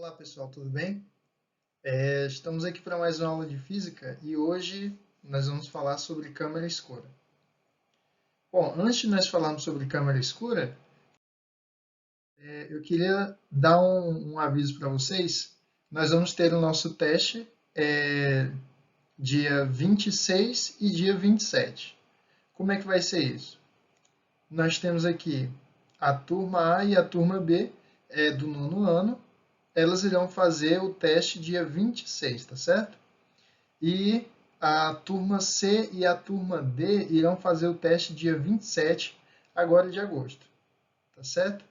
Olá pessoal, tudo bem? Estamos aqui para mais uma aula de física e hoje nós vamos falar sobre câmara escura. Bom, antes de nós falarmos sobre câmara escura, eu queria dar um aviso para vocês. Nós vamos ter o nosso teste dia 26 e dia 27. Como é que vai ser isso? Nós temos aqui a turma A e a turma B do nono ano. Elas irão fazer o teste dia 26, tá certo? E a turma C e a turma D irão fazer o teste dia 27, agora de agosto, tá certo?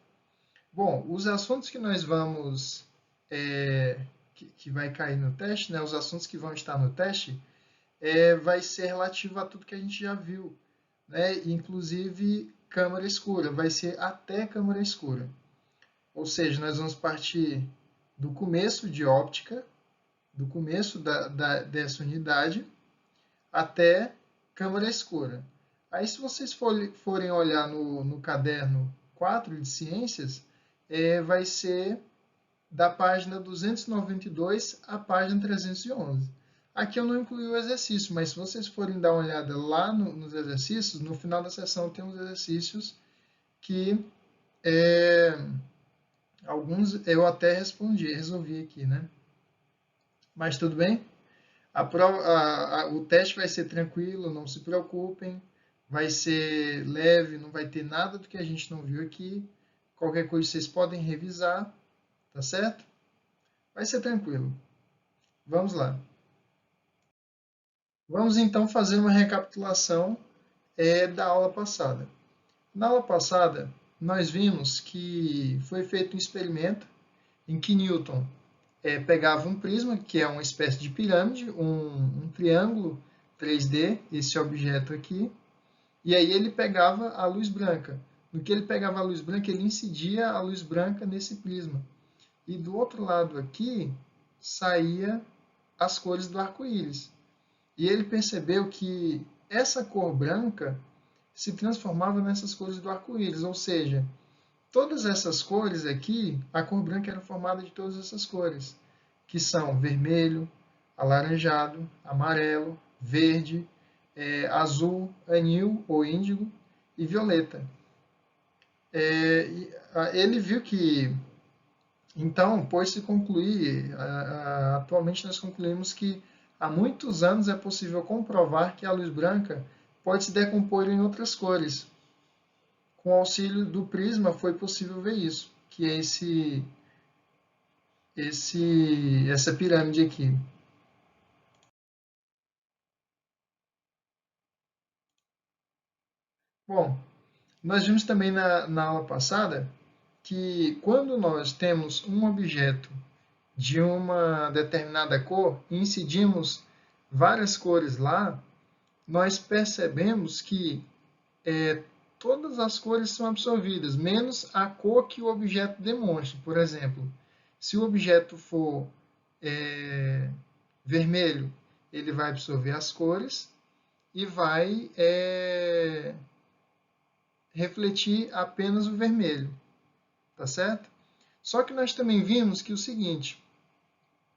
Bom, os assuntos que nós vamos, que vai cair no teste, né, os assuntos que vão estar no teste, vai ser relativo a tudo que a gente já viu, né, inclusive câmara escura, vai ser até câmara escura. Ou seja, nós vamos partir do começo de óptica, do começo dessa unidade, até câmara escura. Aí, se vocês forem olhar no caderno 4 de ciências, vai ser da página 292 à página 311. Aqui eu não incluí o exercício, mas se vocês forem dar uma olhada lá nos exercícios, no final da sessão tem uns exercícios que alguns eu até resolvi aqui, né? Mas tudo bem? O teste vai ser tranquilo, não se preocupem. Vai ser leve, não vai ter nada do que a gente não viu aqui. Qualquer coisa vocês podem revisar, tá certo? Vai ser tranquilo. Vamos lá. Vamos então fazer uma recapitulação da aula passada. Na aula passada, nós vimos que foi feito um experimento em que Newton pegava um prisma, que é uma espécie de pirâmide, um triângulo 3D, esse objeto aqui, e aí ele pegava a luz branca. No que ele pegava a luz branca, ele incidia a luz branca nesse prisma. E do outro lado aqui, saía as cores do arco-íris. E ele percebeu que essa cor branca se transformava nessas cores do arco-íris, ou seja, todas essas cores aqui, a cor branca era formada de todas essas cores, que são vermelho, alaranjado, amarelo, verde, azul, anil ou índigo e violeta. Ele viu que, então, pôde-se concluir, atualmente nós concluímos que há muitos anos é possível comprovar que a luz branca pode se decompor em outras cores. Com o auxílio do prisma foi possível ver isso, que é essa pirâmide aqui. Bom, nós vimos também na aula passada que quando nós temos um objeto de uma determinada cor e incidimos várias cores lá, nós percebemos que todas as cores são absorvidas, menos a cor que o objeto demonstra. Por exemplo, se o objeto for vermelho, ele vai absorver as cores e vai refletir apenas o vermelho, tá certo? Só que nós também vimos que o seguinte,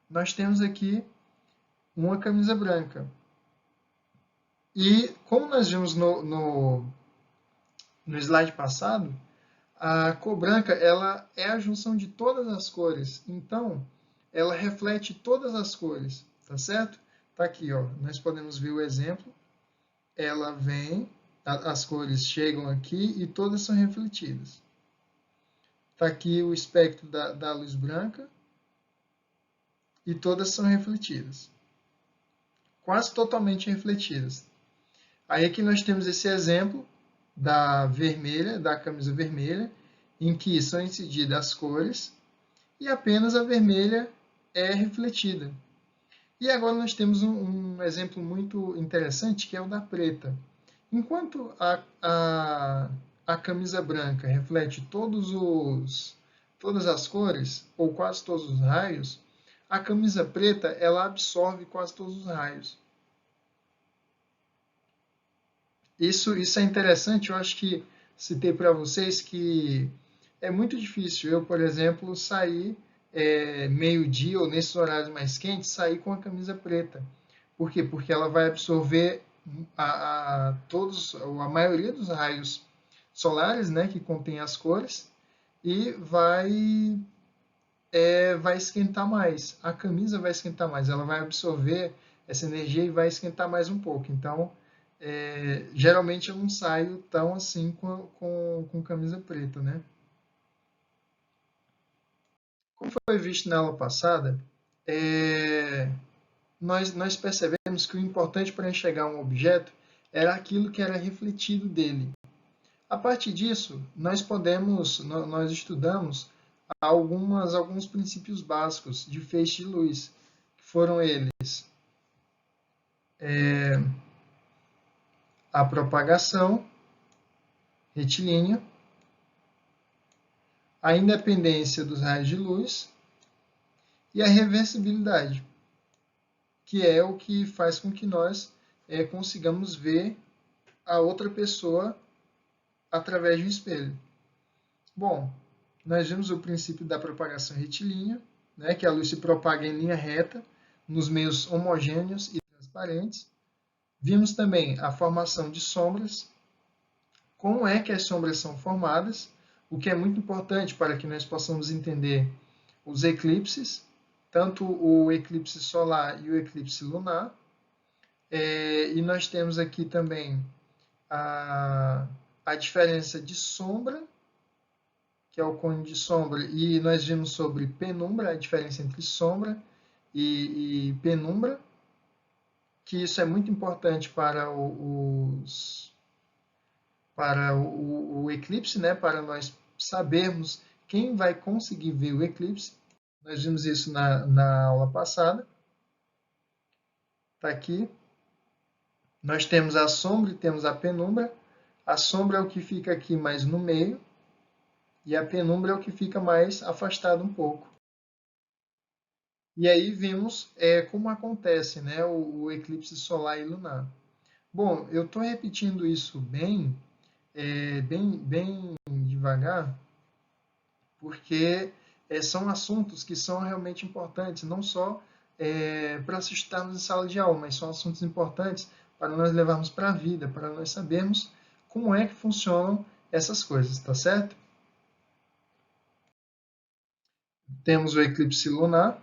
nós temos aqui uma camisa branca. E como nós vimos no slide passado, a cor branca ela é a junção de todas as cores. Então, ela reflete todas as cores, tá certo? Tá aqui, ó. Nós podemos ver o exemplo. Ela vem, as cores chegam aqui e todas são refletidas. Tá aqui o espectro da luz branca e todas são refletidas. Quase totalmente refletidas. Aí aqui nós temos esse exemplo da vermelha, da camisa vermelha, em que são incididas as cores e apenas a vermelha é refletida. E agora nós temos um exemplo muito interessante, que é o da preta. Enquanto a camisa branca reflete todas as cores, ou quase todos os raios, a camisa preta ela absorve quase todos os raios. Isso é interessante, eu acho que citei para vocês que é muito difícil eu, por exemplo, sair meio-dia ou nesses horários mais quentes, sair com a camisa preta. Por quê? Porque ela vai absorver a maioria dos raios solares, né, que contém as cores, e vai esquentar mais. A camisa vai esquentar mais, ela vai absorver essa energia e vai esquentar mais um pouco. Então, geralmente eu não saio tão assim com camisa preta, né? Como foi visto na aula passada, nós percebemos que o importante para enxergar um objeto era aquilo que era refletido dele. A partir disso, nós estudamos alguns princípios básicos de feixe de luz, que foram eles: a propagação retilínea, a independência dos raios de luz e a reversibilidade, que é o que faz com que nós consigamos ver a outra pessoa através de um espelho. Bom, nós vimos o princípio da propagação retilínea, né, que a luz se propaga em linha reta nos meios homogêneos e transparentes. Vimos também a formação de sombras, como é que as sombras são formadas, o que é muito importante para que nós possamos entender os eclipses, tanto o eclipse solar e o eclipse lunar. E nós temos aqui também a diferença de sombra, que é o cone de sombra, e nós vimos sobre penumbra, a diferença entre sombra e penumbra, que isso é muito importante para o eclipse, né? Para nós sabermos quem vai conseguir ver o eclipse. Nós vimos isso na aula passada. Está aqui. Nós temos a sombra e temos a penumbra. A sombra é o que fica aqui mais no meio, e a penumbra é o que fica mais afastado um pouco. E aí vimos como acontece, né, o eclipse solar e lunar. Bom, eu estou repetindo isso bem devagar, porque são assuntos que são realmente importantes, não só para assistirmos em sala de aula, mas são assuntos importantes para nós levarmos para a vida, para nós sabermos como é que funcionam essas coisas, tá certo? Temos o eclipse lunar.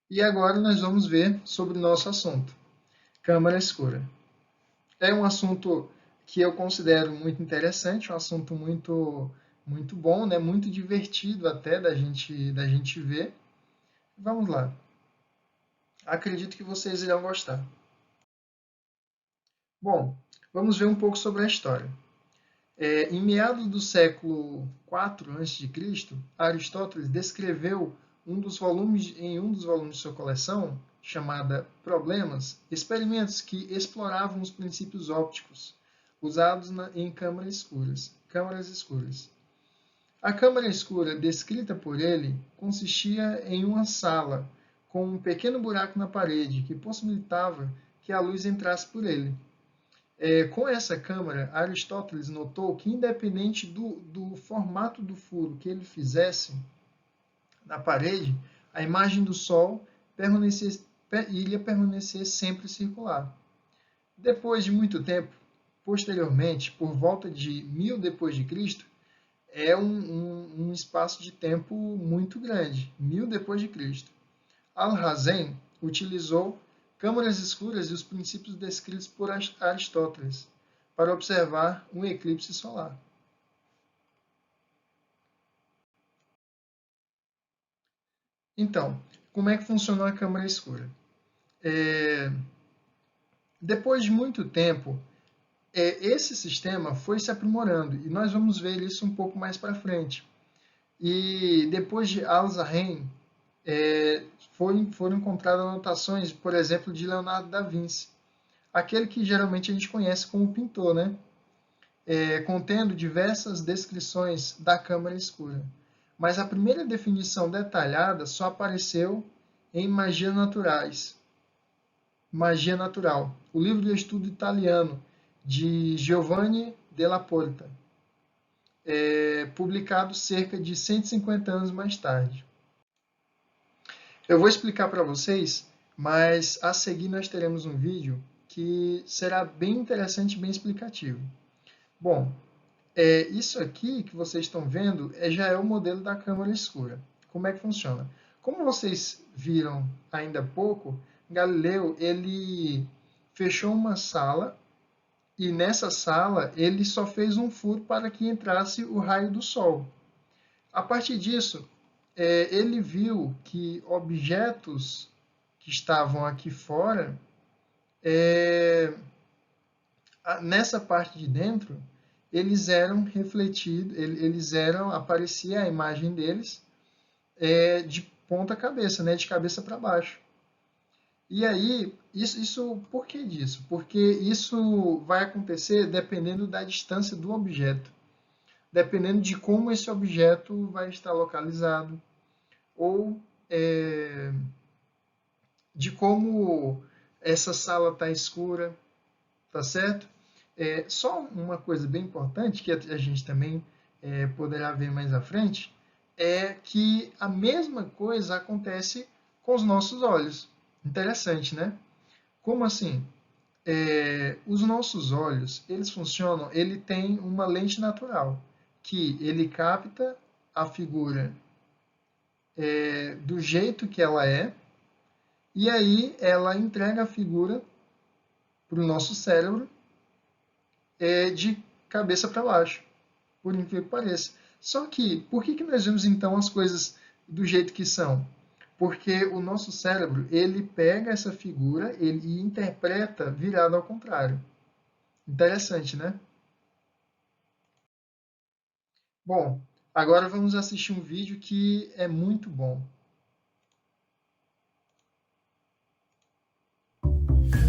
E agora nós vamos ver sobre o nosso assunto, câmara escura. É um assunto que eu considero muito interessante, um assunto muito bom, né? Muito divertido até da gente ver. Vamos lá. Acredito que vocês irão gostar. Bom, vamos ver um pouco sobre a história. Em meados do século IV a.C., Aristóteles descreveu em um dos volumes de sua coleção, chamada Problemas, experimentos que exploravam os princípios ópticos usados em câmaras escuras. A câmara escura descrita por ele consistia em uma sala com um pequeno buraco na parede que possibilitava que a luz entrasse por ele. Com essa câmara, Aristóteles notou que, independente do formato do furo que ele fizesse na parede, a imagem do Sol iria permanecer sempre circular. Depois de muito tempo, posteriormente, por volta de 1000 depois de Cristo, é um espaço de tempo muito grande, 1000 depois de Cristo. Alhazen utilizou câmaras escuras e os princípios descritos por Aristóteles para observar um eclipse solar. Então, como é que funcionou a câmara escura? Depois de muito tempo, esse sistema foi se aprimorando e nós vamos ver isso um pouco mais para frente. E depois de Alhazen, foram encontradas anotações, por exemplo, de Leonardo da Vinci, aquele que geralmente a gente conhece como pintor, né? Contendo diversas descrições da câmara escura. Mas a primeira definição detalhada só apareceu em Magia Natural, o livro de estudo italiano de Giovanni della Porta. publicado cerca de 150 anos mais tarde. Eu vou explicar para vocês, mas a seguir nós teremos um vídeo que será bem interessante e bem explicativo. Bom, isso aqui que vocês estão vendo já é o modelo da câmara escura. Como é que funciona? Como vocês viram ainda há pouco, Galileu ele fechou uma sala e nessa sala ele só fez um furo para que entrasse o raio do Sol. A partir disso, ele viu que objetos que estavam aqui fora, nessa parte de dentro, eles eram refletidos, aparecia a imagem deles de ponta cabeça, né, de cabeça para baixo. E aí, por que disso? Porque isso vai acontecer dependendo da distância do objeto, dependendo de como esse objeto vai estar localizado, ou de como essa sala está escura, tá certo? Só uma coisa bem importante, que a gente também poderá ver mais à frente, é que a mesma coisa acontece com os nossos olhos. Interessante, né? Como assim? Os nossos olhos, eles funcionam, ele tem uma lente natural, que ele capta a figura do jeito que ela é, e aí ela entrega a figura para o nosso cérebro de cabeça para baixo, por incrível que pareça. Só que, por que nós vemos então as coisas do jeito que são? Porque o nosso cérebro, ele pega essa figura e interpreta virado ao contrário. Interessante, né? Bom, agora vamos assistir um vídeo que é muito bom.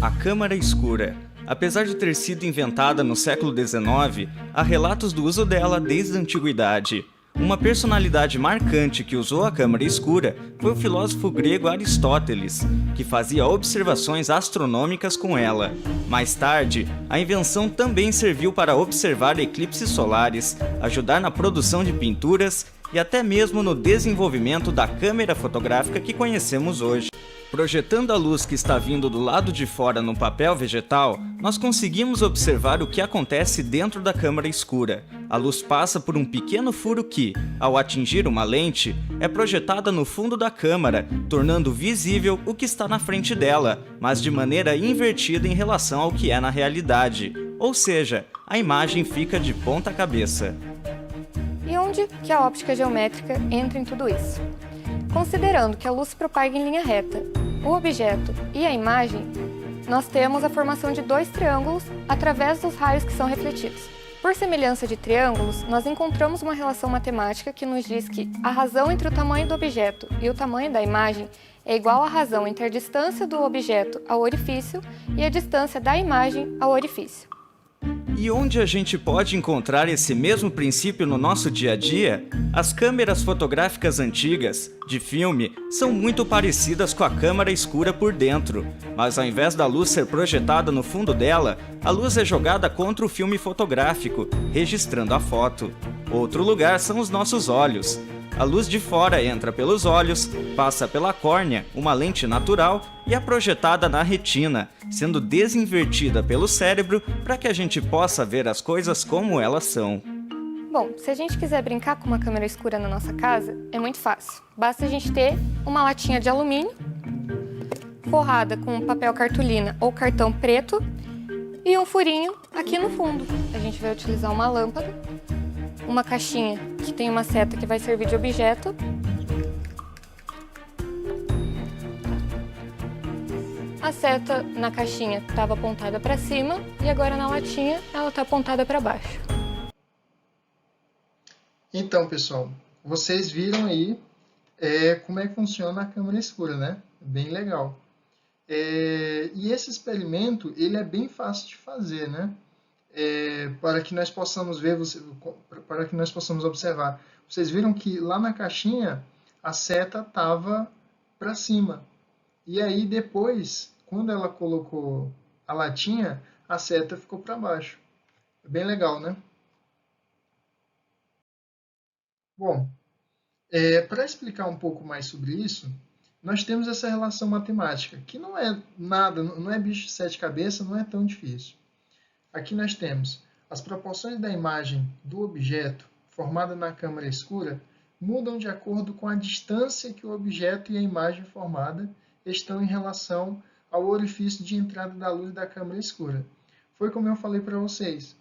A câmara escura. Apesar de ter sido inventada no século XIX, há relatos do uso dela desde a antiguidade. Uma personalidade marcante que usou a câmara escura foi o filósofo grego Aristóteles, que fazia observações astronômicas com ela. Mais tarde, a invenção também serviu para observar eclipses solares, ajudar na produção de pinturas e até mesmo no desenvolvimento da câmera fotográfica que conhecemos hoje. Projetando a luz que está vindo do lado de fora no papel vegetal, nós conseguimos observar o que acontece dentro da câmara escura. A luz passa por um pequeno furo que, ao atingir uma lente, é projetada no fundo da câmara, tornando visível o que está na frente dela, mas de maneira invertida em relação ao que é na realidade. Ou seja, a imagem fica de ponta cabeça. E onde que a óptica geométrica entra em tudo isso? Considerando que a luz se propaga em linha reta, o objeto e a imagem, nós temos a formação de dois triângulos através dos raios que são refletidos. Por semelhança de triângulos, nós encontramos uma relação matemática que nos diz que a razão entre o tamanho do objeto e o tamanho da imagem é igual à razão entre a distância do objeto ao orifício e a distância da imagem ao orifício. E onde a gente pode encontrar esse mesmo princípio no nosso dia a dia? As câmeras fotográficas antigas, de filme, são muito parecidas com a câmara escura por dentro, mas ao invés da luz ser projetada no fundo dela, a luz é jogada contra o filme fotográfico, registrando a foto. Outro lugar são os nossos olhos. A luz de fora entra pelos olhos, passa pela córnea, uma lente natural, e é projetada na retina, sendo desinvertida pelo cérebro para que a gente possa ver as coisas como elas são. Bom, se a gente quiser brincar com uma câmera escura na nossa casa, é muito fácil. Basta a gente ter uma latinha de alumínio, forrada com papel cartolina ou cartão preto, e um furinho aqui no fundo. A gente vai utilizar uma lâmpada, uma caixinha que tem uma seta que vai servir de objeto. A seta na caixinha estava apontada para cima e agora na latinha ela está apontada para baixo. Então, pessoal, vocês viram aí como é que funciona a câmera escura, né? Bem legal. E esse experimento, ele é bem fácil de fazer, né? Para que nós possamos ver, para que nós possamos observar. Vocês viram que lá na caixinha a seta estava para cima. E aí depois, quando ela colocou a latinha, a seta ficou para baixo. Bem legal, né? Bom, para explicar um pouco mais sobre isso, nós temos essa relação matemática, que não é nada, não é bicho de sete cabeças, não é tão difícil. Aqui nós temos as proporções da imagem do objeto formada na câmara escura mudam de acordo com a distância que o objeto e a imagem formada estão em relação ao orifício de entrada da luz da câmara escura. Foi como eu falei para vocês.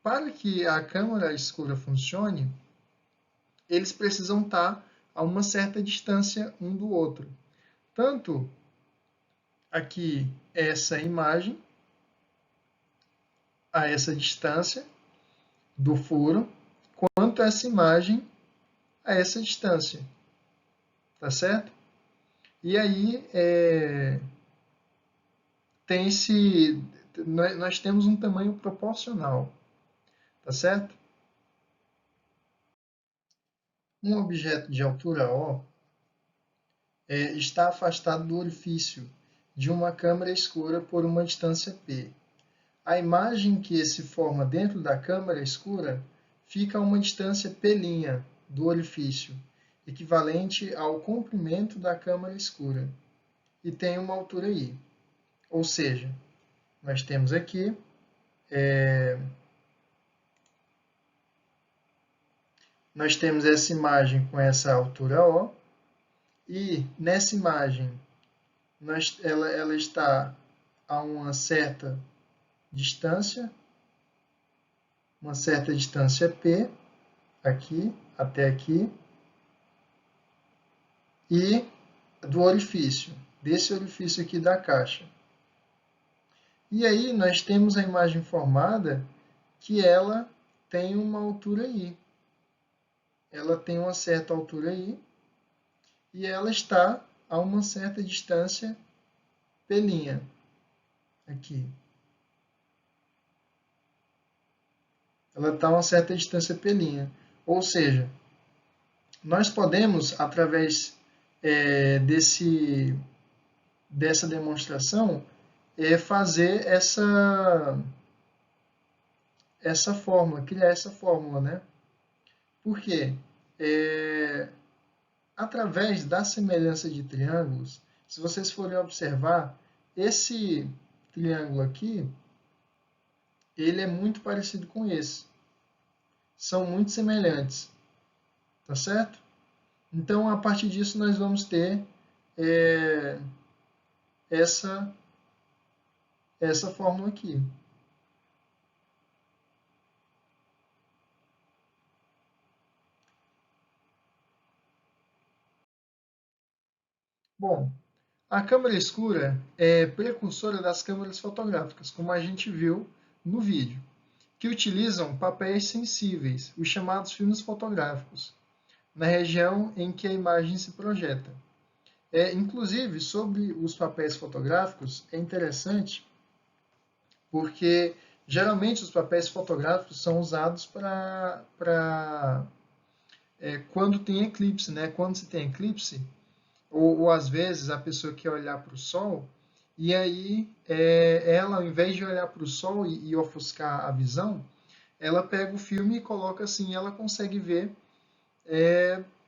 Para que a câmara escura funcione, eles precisam estar a uma certa distância um do outro. Tanto aqui essa imagem, a essa distância do furo, quanto essa imagem a essa distância. Tá certo? E aí, nós temos um tamanho proporcional. Tá certo? Um objeto de altura O está afastado do orifício de uma câmara escura por uma distância P. A imagem que se forma dentro da câmara escura fica a uma distância P' do orifício, equivalente ao comprimento da câmara escura, e tem uma altura I. Ou seja, nós temos aqui nós temos essa imagem com essa altura O, e nessa imagem ela está a uma certa distância P, aqui, até aqui, e do orifício, desse orifício aqui da caixa. E aí nós temos a imagem formada que ela tem uma altura I. Ela tem uma certa altura I e ela está a uma certa distância P', aqui. Ela está a uma certa distância P'. Ou seja, nós podemos, através dessa demonstração, fazer essa fórmula, criar essa fórmula, né? Por quê? Através da semelhança de triângulos, se vocês forem observar, esse triângulo aqui, ele é muito parecido com esse. São muito semelhantes. Tá certo? Então, a partir disso, nós vamos ter essa fórmula aqui. Bom, a câmara escura é precursora das câmeras fotográficas, como a gente viu no vídeo, que utilizam papéis sensíveis, os chamados filmes fotográficos, na região em que a imagem se projeta. Inclusive, sobre os papéis fotográficos, é interessante porque geralmente os papéis fotográficos são usados para quando tem eclipse, né? Quando se tem eclipse, ou às vezes a pessoa quer olhar para o sol, e aí ela, ao invés de olhar para o sol e ofuscar a visão, ela pega o filme e coloca assim, ela consegue ver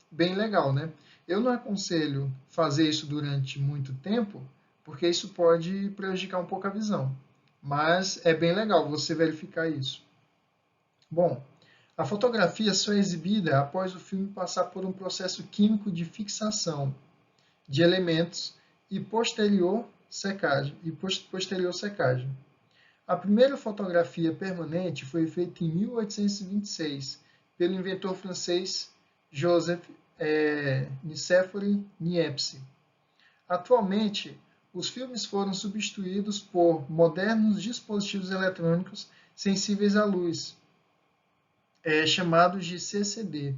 bem legal, né? Eu não aconselho fazer isso durante muito tempo, porque isso pode prejudicar um pouco a visão. Mas é bem legal você verificar isso. Bom, a fotografia só é exibida após o filme passar por um processo químico de fixação de elementos e posterior secagem. A primeira fotografia permanente foi feita em 1826 pelo inventor francês Joseph Nicéphore Niepce. Atualmente, os filmes foram substituídos por modernos dispositivos eletrônicos sensíveis à luz, chamados de CCD,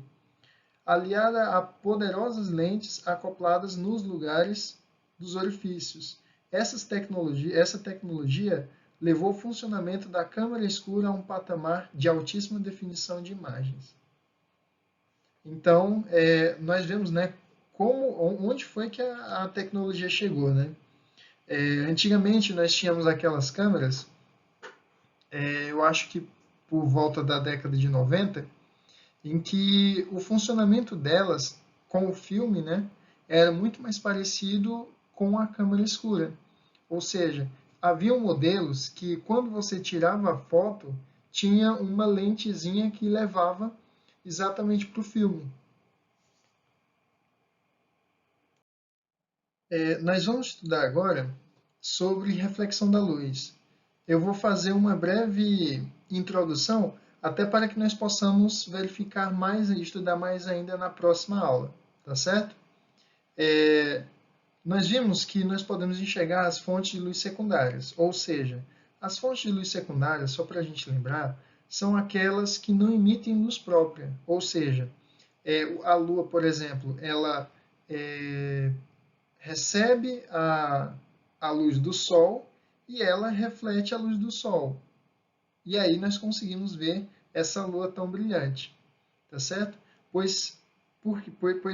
aliada a poderosas lentes acopladas nos lugares dos orifícios. Essa tecnologia levou o funcionamento da câmara escura a um patamar de altíssima definição de imagens. Então, nós vemos, né, onde foi que a tecnologia chegou, né? Antigamente nós tínhamos aquelas câmeras, eu acho que por volta da década de 90, em que o funcionamento delas com o filme, né, era muito mais parecido com a câmera escura. Ou seja, havia modelos que quando você tirava a foto, tinha uma lentezinha que levava exatamente para o filme. Nós vamos estudar agora sobre reflexão da luz. Eu vou fazer uma breve introdução, até para que nós possamos verificar mais e estudar mais ainda na próxima aula, tá certo? Nós vimos que nós podemos enxergar as fontes de luz secundárias, ou seja, as fontes de luz secundárias, só para a gente lembrar, são aquelas que não emitem luz própria, ou seja, a Lua, por exemplo, ela recebe a luz do Sol e ela reflete a luz do Sol. E aí nós conseguimos ver essa Lua tão brilhante, tá certo? Pois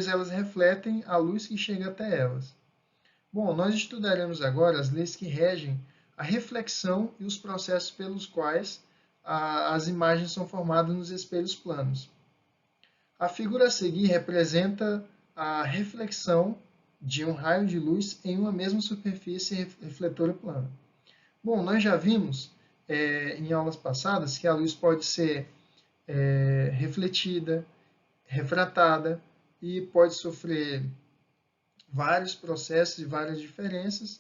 elas refletem a luz que chega até elas. Bom, nós estudaremos agora as leis que regem a reflexão e os processos pelos quais as imagens são formadas nos espelhos planos. A figura a seguir representa a reflexão de um raio de luz em uma mesma superfície refletora plana. Bom, nós já vimos em aulas passadas que a luz pode ser refletida, refratada e pode sofrer vários processos e várias diferenças.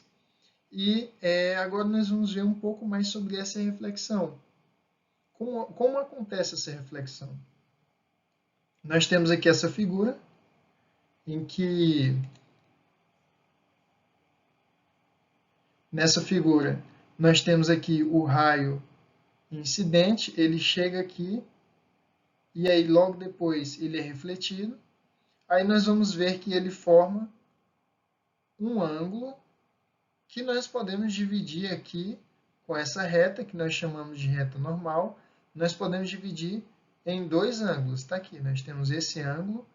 E agora nós vamos ver um pouco mais sobre essa reflexão. Como acontece essa reflexão? Nós temos aqui essa figura em que nessa figura nós temos aqui o raio incidente, ele chega aqui e aí logo depois ele é refletido. Aí nós vamos ver que ele forma um ângulo que nós podemos dividir aqui com essa reta, que nós chamamos de reta normal, nós podemos dividir em dois ângulos. Está aqui, nós temos esse ângulo,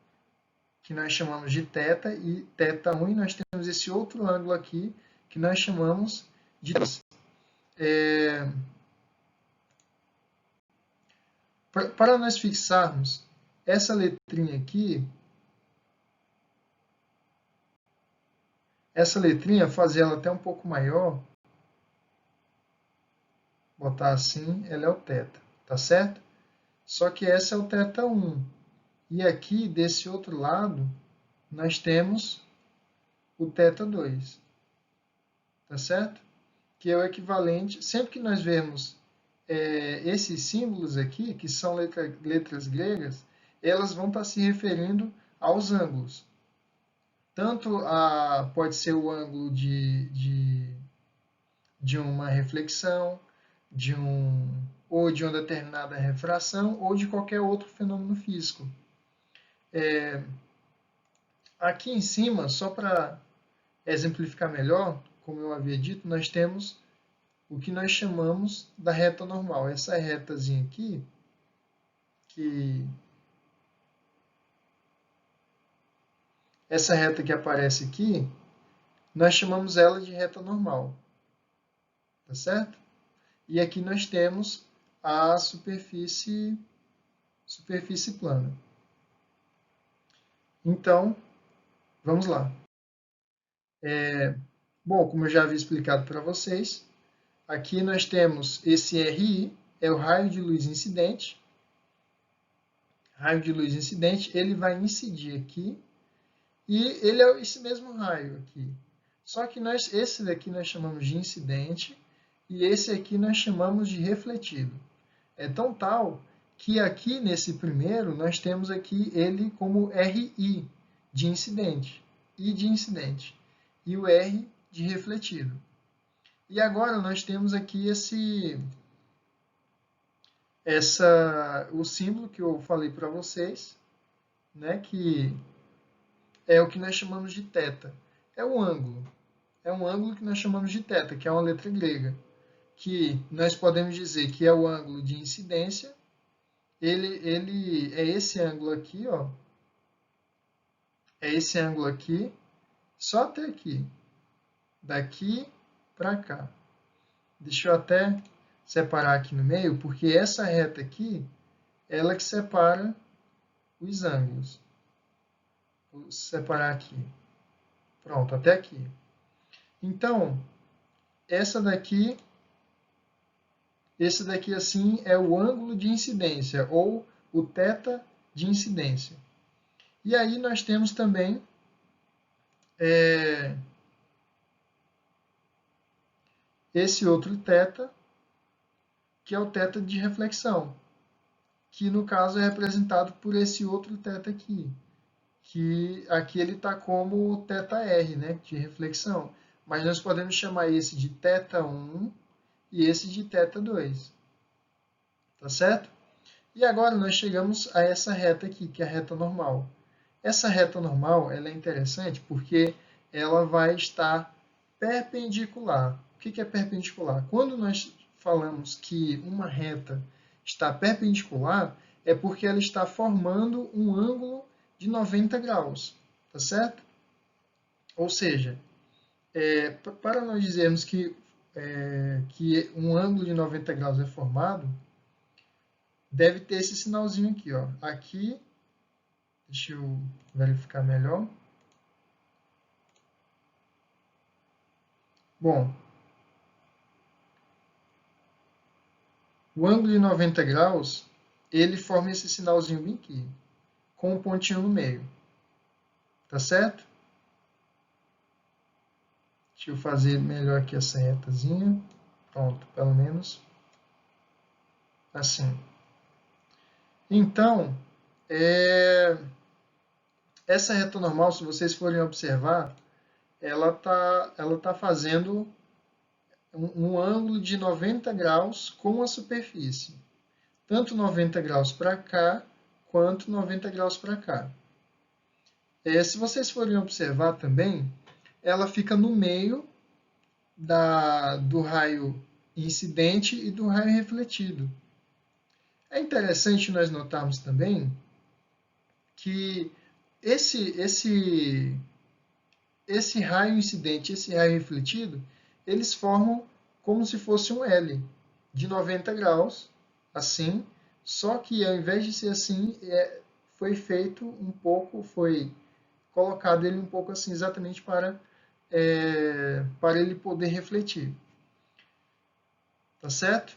que nós chamamos de θ, e θ1, e nós temos esse outro ângulo aqui, que nós chamamos de θ2. Para nós fixarmos essa letrinha aqui, fazer ela até um pouco maior, botar assim, ela é o θ, tá certo? Só que essa é o θ1. E aqui, desse outro lado, nós temos o θ2, tá certo? Que é o equivalente, sempre que nós vemos esses símbolos aqui, que são letras gregas, elas vão estar se referindo aos ângulos. Tanto pode ser o ângulo de uma reflexão, ou de uma determinada refração, ou de qualquer outro fenômeno físico. Aqui em cima, só para exemplificar melhor, como eu havia dito, nós temos o que nós chamamos da reta normal. Essa retazinha aqui, essa reta que aparece aqui, nós chamamos ela de reta normal. Tá certo? E aqui nós temos a superfície plana. Então, vamos lá. Bom, como eu já havia explicado para vocês, aqui nós temos esse RI, é o raio de luz incidente. Raio de luz incidente, ele vai incidir aqui, e ele é esse mesmo raio aqui. Só que esse daqui nós chamamos de incidente, e esse aqui nós chamamos de refletido. É tão tal que aqui nesse primeiro nós temos aqui ele como RI de incidente, I de incidente, e o R de refletido. E agora nós temos aqui o símbolo que eu falei para vocês, né, que é o que nós chamamos de θ. É um ângulo que nós chamamos de θ, que é uma letra grega, que nós podemos dizer que é o ângulo de incidência. Ele é esse ângulo aqui, ó. É esse ângulo aqui, só até aqui. Daqui para cá. Deixa eu até separar aqui no meio, porque essa reta aqui, ela que separa os ângulos. Vou separar aqui. Pronto, até aqui. Então, esse daqui assim é o ângulo de incidência, ou o θ de incidência. E aí nós temos também esse outro θ, que é o θ de reflexão, que no caso é representado por esse outro θ aqui, que aqui ele está como θr, né, de reflexão, mas nós podemos chamar esse de θ1 e esse de θ2, tá certo? E agora nós chegamos a essa reta aqui, que é a reta normal. Essa reta normal ela é interessante porque ela vai estar perpendicular. O que é perpendicular? Quando nós falamos que uma reta está perpendicular, é porque ela está formando um ângulo de 90 graus, tá certo? Ou seja, para nós dizermos que um ângulo de 90 graus é formado, deve ter esse sinalzinho aqui, ó. Aqui, deixa eu verificar melhor. Bom, o ângulo de 90 graus, ele forma esse sinalzinho bem aqui, com um pontinho no meio. Tá certo? Deixa eu fazer melhor aqui essa retazinha. Pronto, pelo menos assim. Então, essa reta normal, se vocês forem observar, ela tá fazendo um ângulo de 90 graus com a superfície. Tanto 90 graus para cá, quanto 90 graus para cá. Se vocês forem observar também, ela fica no meio do raio incidente e do raio refletido. É interessante nós notarmos também que esse raio incidente e esse raio refletido, eles formam como se fosse um L de 90 graus, assim, só que ao invés de ser assim, foi feito um pouco, foi colocado ele um pouco assim, exatamente para ele poder refletir. Tá certo?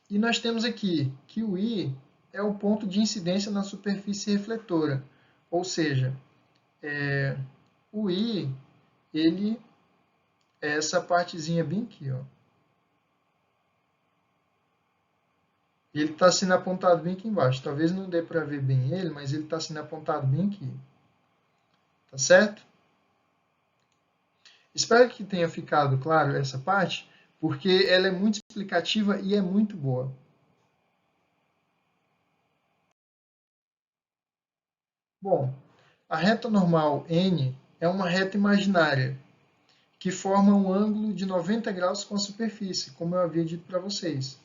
E nós temos aqui que o I é o ponto de incidência na superfície refletora, ou seja, o I, ele é essa partezinha bem aqui, ó. Ele está sendo apontado bem aqui embaixo. Talvez não dê para ver bem ele, mas ele está sendo apontado bem aqui. Tá certo? Espero que tenha ficado claro essa parte, porque ela é muito explicativa e é muito boa. Bom, a reta normal N é uma reta imaginária, que forma um ângulo de 90 graus com a superfície, como eu havia dito para vocês,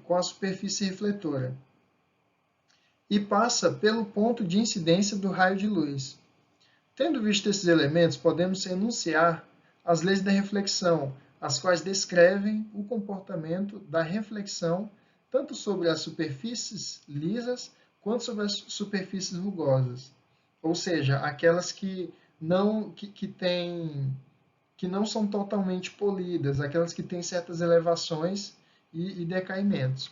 com a superfície refletora, e passa pelo ponto de incidência do raio de luz. Tendo visto esses elementos, podemos enunciar as leis da reflexão, as quais descrevem o comportamento da reflexão tanto sobre as superfícies lisas quanto sobre as superfícies rugosas, ou seja, aquelas que não são totalmente polidas, aquelas que têm certas elevações e decaimentos.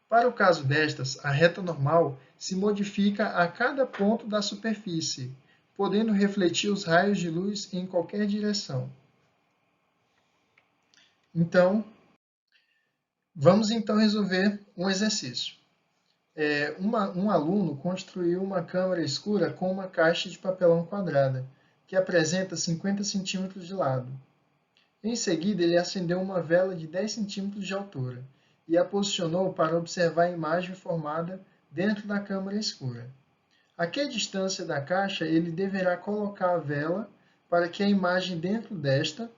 Para o caso destas, a reta normal se modifica a cada ponto da superfície, podendo refletir os raios de luz em qualquer direção. Então, vamos então resolver um exercício. Um aluno construiu uma câmara escura com uma caixa de papelão quadrada, que apresenta 50 centímetros de lado. Em seguida, ele acendeu uma vela de 10 centímetros de altura e a posicionou para observar a imagem formada dentro da câmara escura. A que distância da caixa ele deverá colocar a vela para que a imagem dentro desta,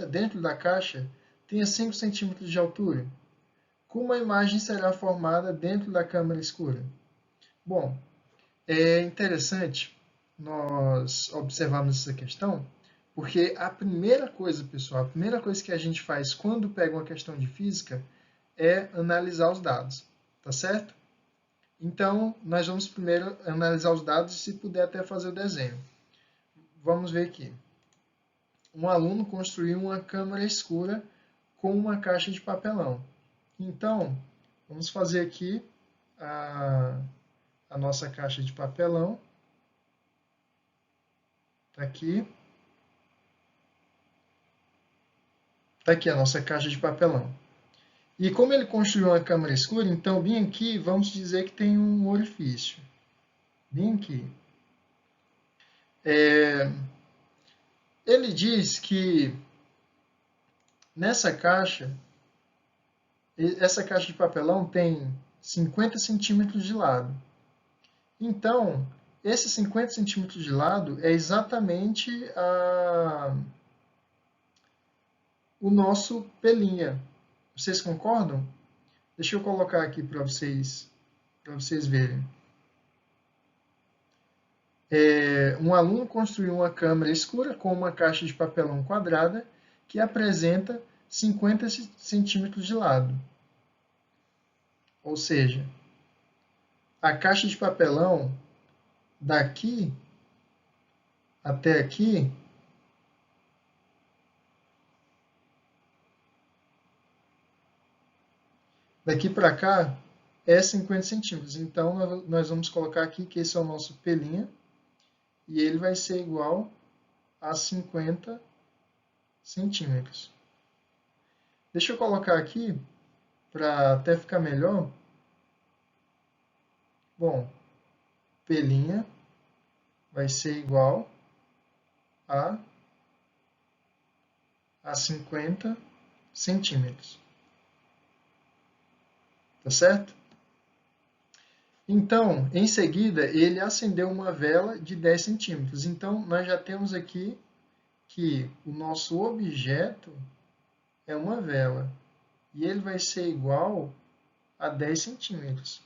dentro da caixa, tenha 5 centímetros de altura? Como a imagem será formada dentro da câmara escura? Bom, é interessante nós observarmos essa questão, porque a primeira coisa, pessoal, a primeira coisa que a gente faz quando pega uma questão de física é analisar os dados, tá certo? Então, nós vamos primeiro analisar os dados e, se puder, até fazer o desenho. Vamos ver aqui. Um aluno construiu uma câmara escura com uma caixa de papelão. Então, vamos fazer aqui a nossa caixa de papelão. Está aqui. Está aqui a nossa caixa de papelão. E como ele construiu uma câmara escura, então, bem aqui, vamos dizer que tem um orifício. Bem aqui. Ele diz que nessa caixa, essa caixa de papelão tem 50 centímetros de lado. Então, esses 50 centímetros de lado é exatamente o nosso pelinha. Vocês concordam? Deixa eu colocar aqui para vocês verem. Um aluno construiu uma câmara escura com uma caixa de papelão quadrada que apresenta 50 centímetros de lado. Ou seja, a caixa de papelão daqui até aqui daqui para cá é 50 centímetros. Então, nós vamos colocar aqui que esse é o nosso pelinha. E ele vai ser igual a 50 centímetros. Deixa eu colocar aqui, para até ficar melhor. Bom, pelinha vai ser igual a 50 centímetros. Tá certo? Então, em seguida, ele acendeu uma vela de 10 centímetros. Então, nós já temos aqui que o nosso objeto é uma vela. E ele vai ser igual a 10 centímetros.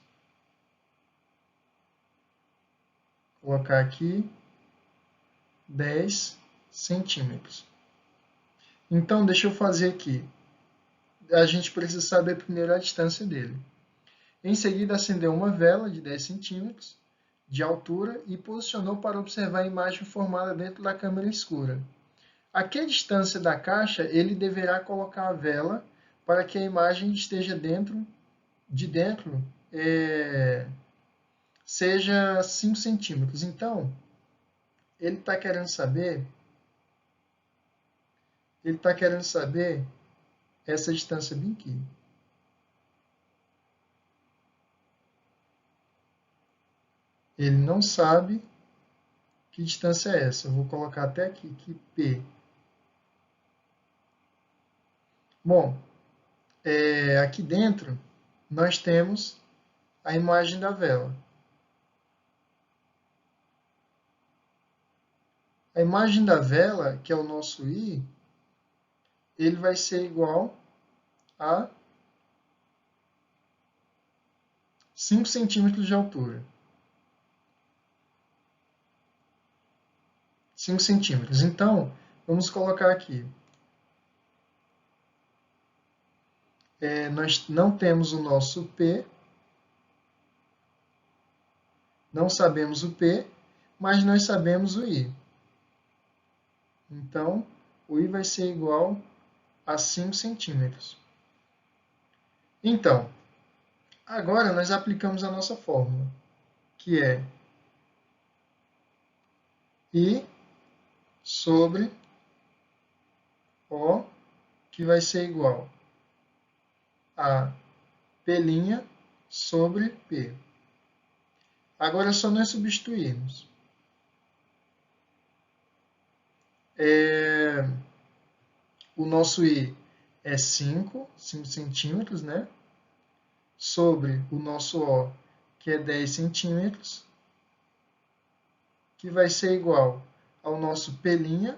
Vou colocar aqui 10 centímetros. Então, deixa eu fazer aqui. A gente precisa saber primeiro a distância dele. Em seguida, acendeu uma vela de 10 centímetros de altura e posicionou para observar a imagem formada dentro da câmara escura. A que distância da caixa ele deverá colocar a vela para que a imagem esteja dentro seja 5 centímetros. Então, ele está querendo saber essa distância bem aqui. Ele não sabe que distância é essa. Eu vou colocar até aqui, que P. Bom, aqui dentro nós temos a imagem da vela. A imagem da vela, que é o nosso I, ele vai ser igual a 5 centímetros de altura. 5 centímetros. Então, vamos colocar aqui. Nós não temos o nosso P. Não sabemos o P, mas nós sabemos o I. Então, o I vai ser igual a 5 centímetros. Então, agora nós aplicamos a nossa fórmula, que é I sobre O, que vai ser igual a P' sobre P. Agora é só nós substituirmos. O nosso I é 5 centímetros, né? Sobre o nosso O, que é 10 centímetros, que vai ser igual ao nosso P',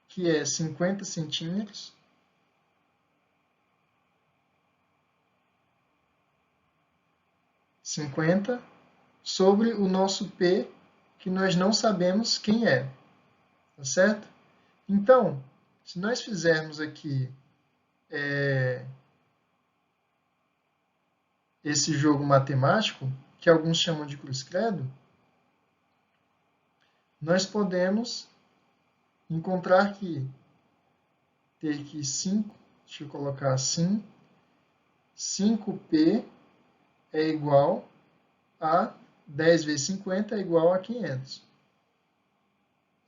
que é 50 centímetros, sobre o nosso P, que nós não sabemos quem é. Tá certo? Então, se nós fizermos aqui esse jogo matemático, que alguns chamam de cruz-credo, nós podemos encontrar que ter que 5, deixa eu colocar assim, 5P é igual a 10 vezes 50 é igual a 500.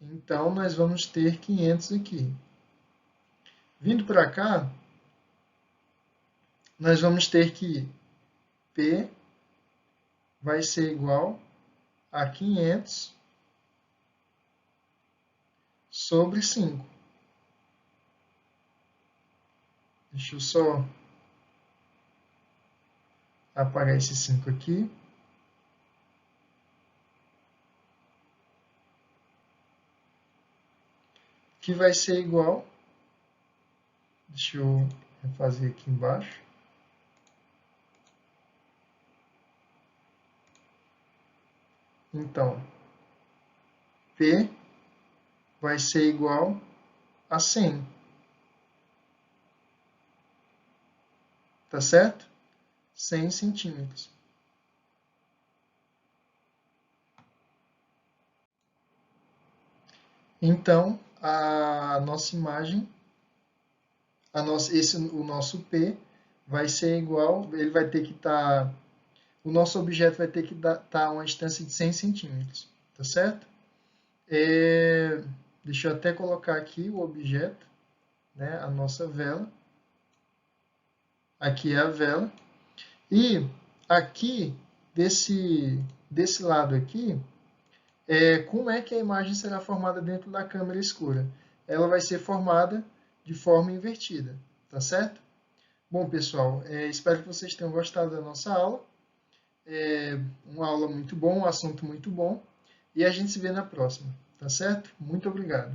Então, nós vamos ter 500 aqui. Vindo para cá, nós vamos ter que P vai ser igual a 500 sobre 5. Deixa eu só apagar esse 5 aqui. Que vai ser igual, deixa eu refazer aqui embaixo, então, P vai ser igual a 100, tá certo? 100 centímetros. Então, a nossa imagem, o nosso P vai ser igual, ele vai ter que estar, o nosso objeto vai ter que estar a uma distância de 100 centímetros, tá certo? Deixa eu até colocar aqui o objeto, né, a nossa vela. Aqui é a vela. E aqui, desse lado aqui, como é que a imagem será formada dentro da câmera escura? Ela vai ser formada de forma invertida, tá certo? Bom, pessoal, espero que vocês tenham gostado da nossa aula. Uma aula muito bom, um assunto muito bom. E a gente se vê na próxima, tá certo? Muito obrigado.